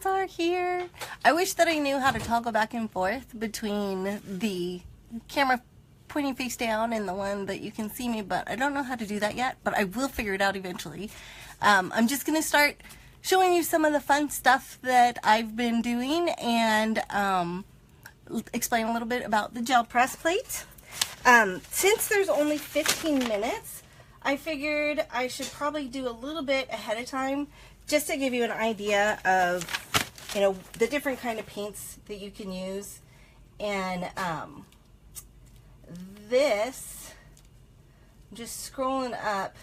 Salazar here. I wish that I knew how to toggle back and forth between the camera pointing face down and the one that you can see me, but I don't know how to do that yet, but I will figure it out eventually. I'm just going to start showing you some of the fun stuff that I've been doing and explain a little bit about the gel press plate. Since there's only 15 minutes, I figured I should probably do a little bit ahead of time just to give you an idea of, you know, the different kind of paints that you can use. And this, I'm just scrolling up.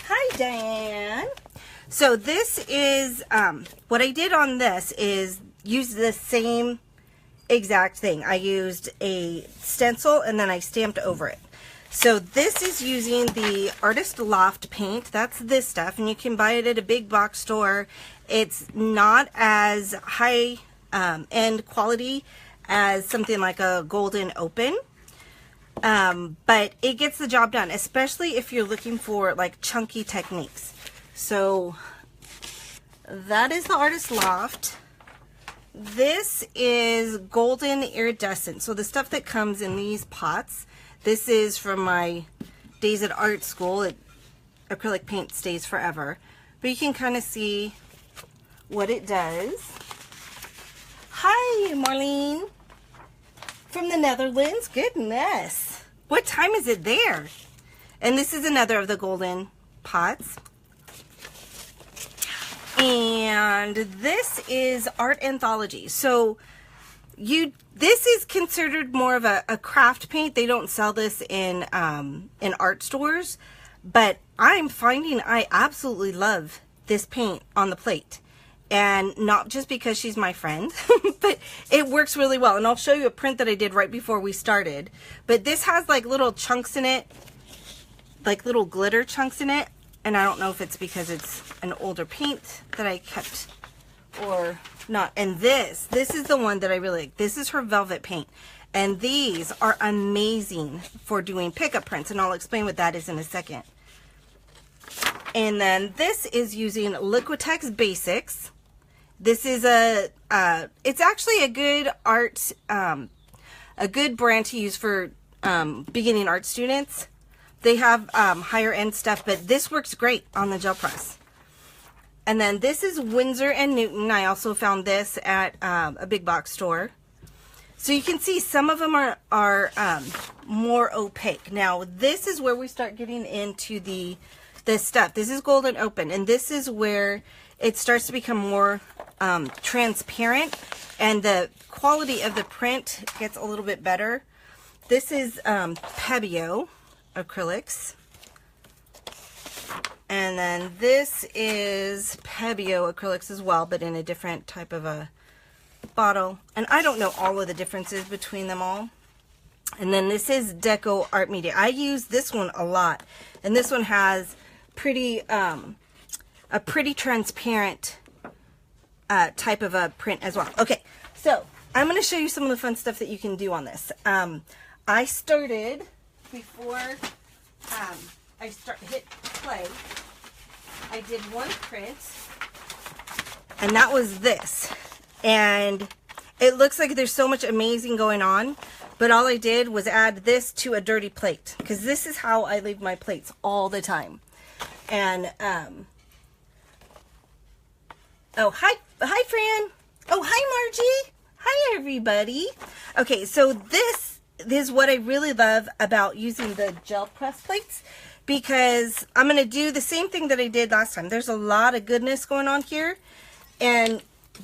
Hi, Diane. So this is, what I did on this is use the same exact thing. I used a stencil and then I stamped over it. So this is using the Artist Loft paint. That's this stuff, and you can buy it at a big box store. It's not as high end quality as something like a Golden Open, but it gets the job done, especially if you're looking for like chunky techniques. So that is the Artist Loft. This is Golden Iridescent. So the stuff that comes in these pots, this is from my days at art school. Acrylic paint stays forever. But you can kind of see what it does. Hi, Marlene. From the Netherlands. Goodness. What time is it there? And this is another of the golden pots. And this is Art Anthology. So this is considered more of a craft paint. They don't sell this in art stores, but I'm finding I absolutely love this paint on the plate. And not just because she's my friend, but it works really well. And I'll show you a print that I did right before we started. But this has like little chunks in it, like little glitter chunks in it. And I don't know if it's because it's an older paint that I kept or not. And this is the one that I really like. This is her velvet paint. And these are amazing for doing pickup prints. And I'll explain what that is in a second. And then this is using Liquitex Basics. This is it's actually a good art, a good brand to use for beginning art students. They have higher end stuff, but this works great on the gel press. And then this is Winsor & Newton. I also found this at a big box store. So you can see some of them are more opaque. Now this is where we start getting into this stuff. This is Golden Open, and this is where it starts to become more transparent, and the quality of the print gets a little bit better. This is Pebeo acrylics, and then this is Pebeo acrylics as well, but in a different type of a bottle. And I don't know all of the differences between them all. And then this is Deco Art Media. I use this one a lot, and this one has pretty a pretty transparent type of a print as well. Okay, so I'm going to show you some of the fun stuff that you can do on this. I started before I hit play. I did one print, and that was this. And it looks like there's so much amazing going on, but all I did was add this to a dirty plate, because this is how I leave my plates all the time. And oh, hi Fran. Oh, hi Margie. Hi everybody. Okay, so this is what I really love about using the gel press plates, because I'm going to do the same thing that I did last time. There's a lot of goodness going on here, and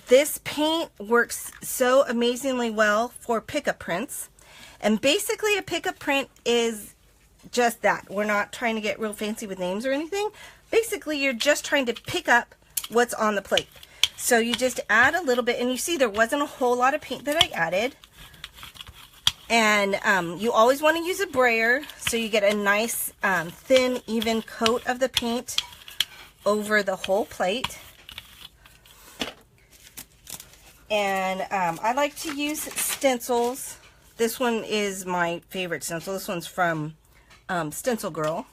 this paint works so amazingly well for pickup prints. And basically a pickup print is just that. We're not trying to get real fancy with names or anything. Basically, you're just trying to pick up what's on the plate. So you just add a little bit, and you see there wasn't a whole lot of paint that I added. And you always want to use a brayer so you get a nice thin, even coat of the paint over the whole plate. And I like to use stencils. This one is my favorite stencil. This one's from Stencil Girl.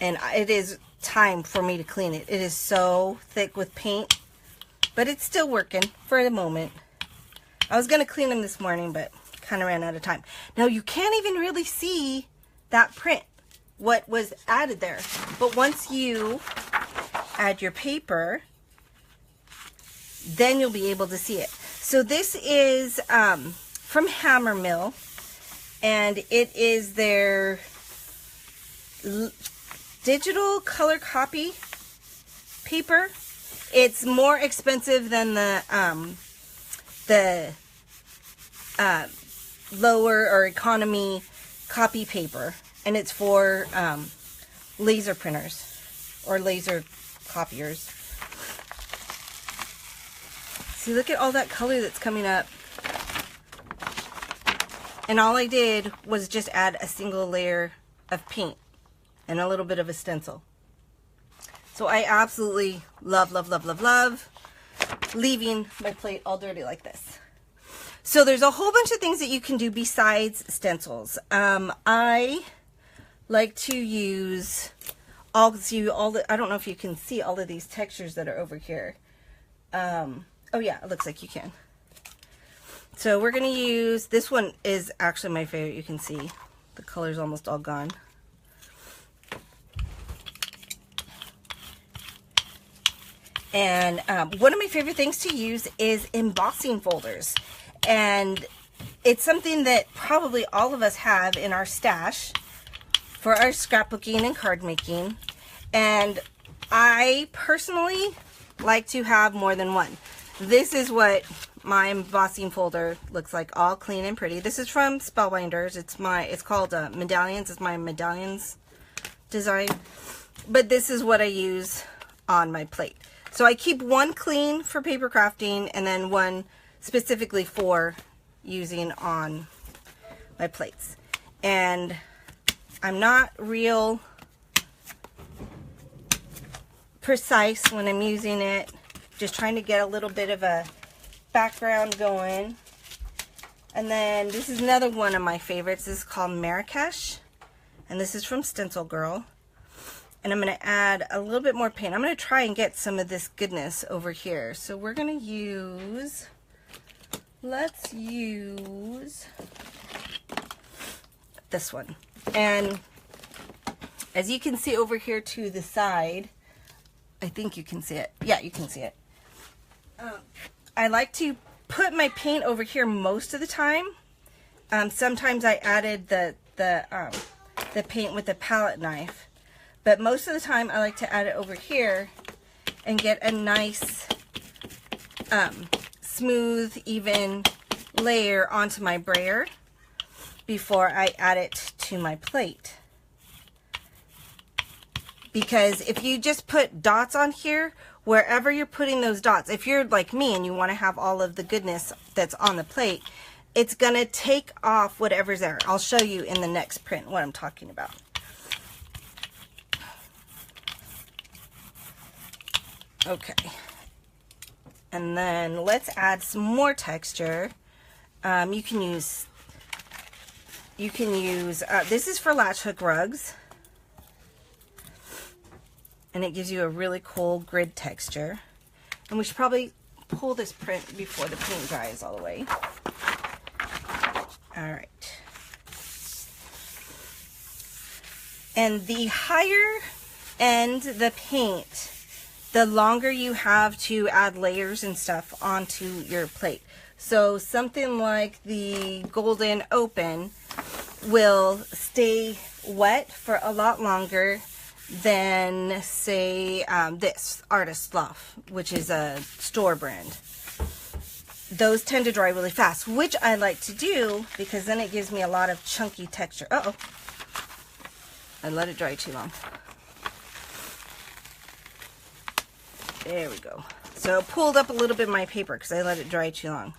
And it is time for me to clean it. It is so thick with paint. but it's still working for the moment. I was going to clean them this morning, but kind of ran out of time. Now you can't even really see that print, what was added there. But once you add your paper, then you'll be able to see it. So this is from Hammer Mill, and it is their digital color copy paper. It's more expensive than the lower or economy copy paper, and it's for laser printers or laser copiers. See, look at all that color that's coming up. And all I did was just add a single layer of paint and a little bit of a stencil. So I absolutely love, love, love, love, love leaving my plate all dirty like this. So there's a whole bunch of things that you can do besides stencils. I like to use all the, I don't know if you can see all of these textures that are over here. Oh yeah, it looks like you can. So we're going to use, this one is actually my favorite. You can see the color's almost all gone. And one of my favorite things to use is embossing folders. And it's something that probably all of us have in our stash for our scrapbooking and card making. And I personally like to have more than one. This is what my embossing folder looks like, all clean and pretty. This is from Spellbinders. It's called Medallions. It's my Medallions design. But this is what I use on my plate. So I keep one clean for paper crafting and then one specifically for using on my plates. And I'm not real precise when I'm using it. Just trying to get a little bit of a background going. And then this is another one of my favorites. This is called Marrakesh. And this is from Stencil Girl. And I'm going to add a little bit more paint. I'm going to try and get some of this goodness over here. So we're going to use, let's use this one. And as you can see over here to the side, I think you can see it. Yeah, you can see it. I like to put my paint over here most of the time. Sometimes I added the paint with the palette knife, but most of the time I like to add it over here and get a nice smooth, even layer onto my brayer before I add it to my plate. Because if you just put dots on here, wherever you're putting those dots, if you're like me and you want to have all of the goodness that's on the plate, it's going to take off whatever's there. I'll show you in the next print what I'm talking about. Okay. And then let's add some more texture. You can use, this is for latch hook rugs. And it gives you a really cool grid texture. And we should probably pull this print before the paint dries all the way. All right. And the higher end the paint, the longer you have to add layers and stuff onto your plate. So something like the Golden Open will stay wet for a lot longer than, say, this Artist Loft, which is a store brand. Those tend to dry really fast, which I like to do because then it gives me a lot of chunky texture. Uh-oh. I let it dry too long. There we go. So it pulled up a little bit of my paper because I let it dry too long.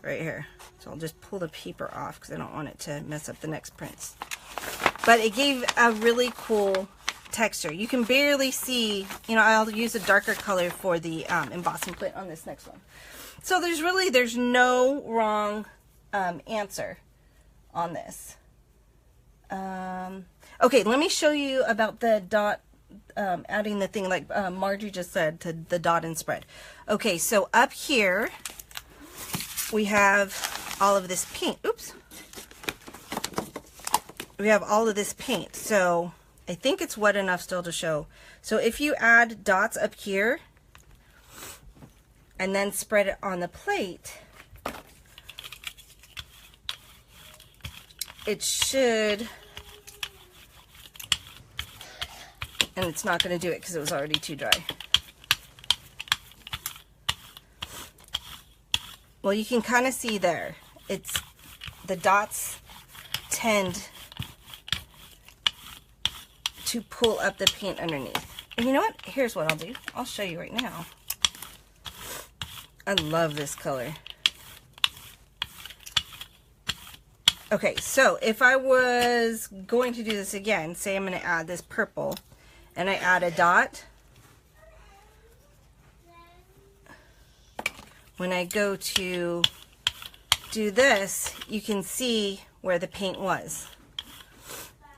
Right here. So I'll just pull the paper off because I don't want it to mess up the next prints. But it gave a really cool texture. You can barely see, you know, I'll use a darker color for the embossing plate on this next one. So there's no wrong answer on this. Okay, let me show you about the dot, adding the thing like Margie just said, to the dot and spread. Okay, so up here we have all of this paint. Oops. We have all of this paint. So I think it's wet enough still to show. So if you add dots up here and then spread it on the plate, it should, and it's not going to do it because it was already too dry. Well, you can kind of see there, it's, the dots tend to pull up the paint underneath. And you know what? Here's what I'll do. I'll show you right now. I love this color. Okay, so if I was going to do this again, say I'm going to add this purple, and I add a dot. When I go to do this, you can see where the paint was.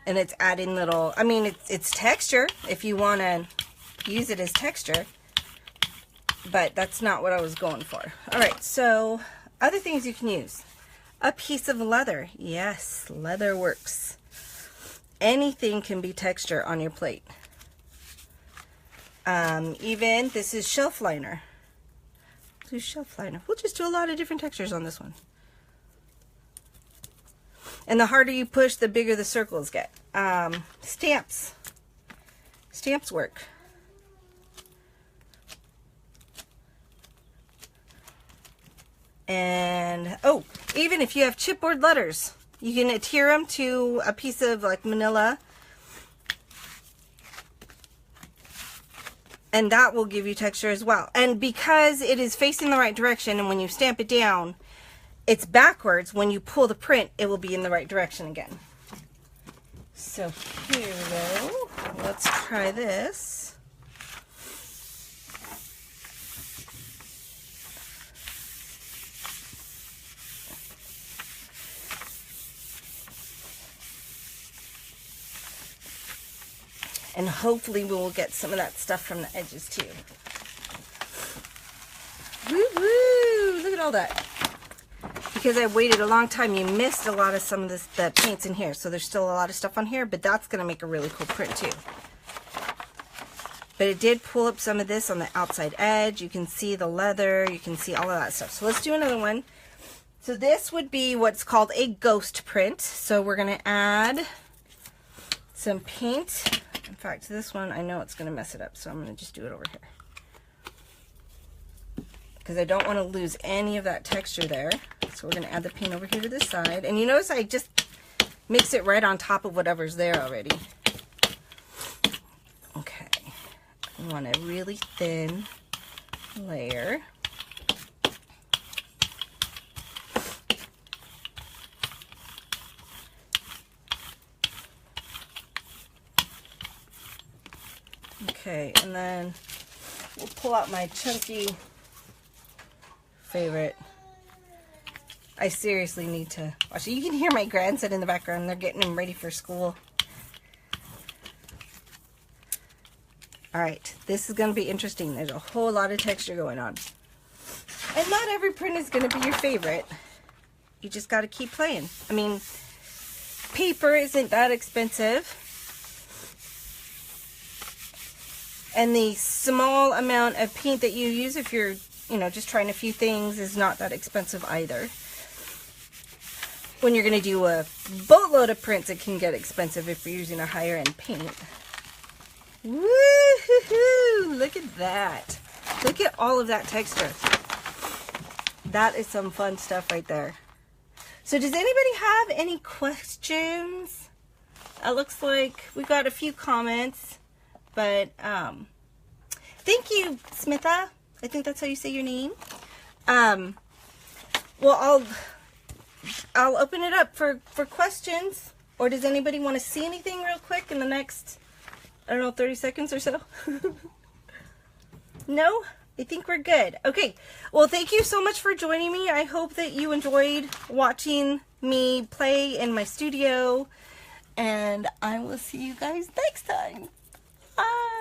And it's adding little, I mean, it's texture if you want to use it as texture, but that's not what I was going for. All right, so other things you can use. A piece of leather. Yes, leather works. Anything can be texture on your plate. Even, this is shelf liner. Do shelf liner. We'll just do a lot of different textures on this one. And the harder you push, the bigger the circles get. Stamps. Stamps work. And, oh, even if you have chipboard letters, you can adhere them to a piece of like manila. And that will give you texture as well. And because it is facing the right direction, and when you stamp it down, it's backwards, when you pull the print, it will be in the right direction again. So here we go. Let's try this. And hopefully we will get some of that stuff from the edges too. Woo-woo! Look at all that. Because I waited a long time, you missed a lot of some of the paints in here. So there's still a lot of stuff on here, but that's going to make a really cool print too. But it did pull up some of this on the outside edge. You can see the leather. You can see all of that stuff. So let's do another one. So this would be what's called a ghost print. So we're going to add some paint. In fact, this one, I know it's going to mess it up, so I'm going to just do it over here. Because I don't want to lose any of that texture there. So we're going to add the paint over here to this side. And you notice I just mix it right on top of whatever's there already. Okay. I want a really thin layer. Okay, and then we'll pull out my chunky favorite. I seriously need to watch it. You can hear my grandson in the background. They're getting him ready for school. Alright, this is going to be interesting. There's a whole lot of texture going on. And not every print is going to be your favorite. You just got to keep playing. I mean, paper isn't that expensive. And the small amount of paint that you use if you're, you know, just trying a few things is not that expensive either. When you're going to do a boatload of prints, it can get expensive if you're using a higher end paint. Woo-hoo-hoo! Look at that. Look at all of that texture. That is some fun stuff right there. So does anybody have any questions? It looks like we got a few comments. But, thank you, Smitha. I think that's how you say your name. Well, I'll open it up for questions. Or does anybody want to see anything real quick in the next, I don't know, 30 seconds or so? No? I think we're good. Okay. Well, thank you so much for joining me. I hope that you enjoyed watching me play in my studio. And I will see you guys next time. Bye.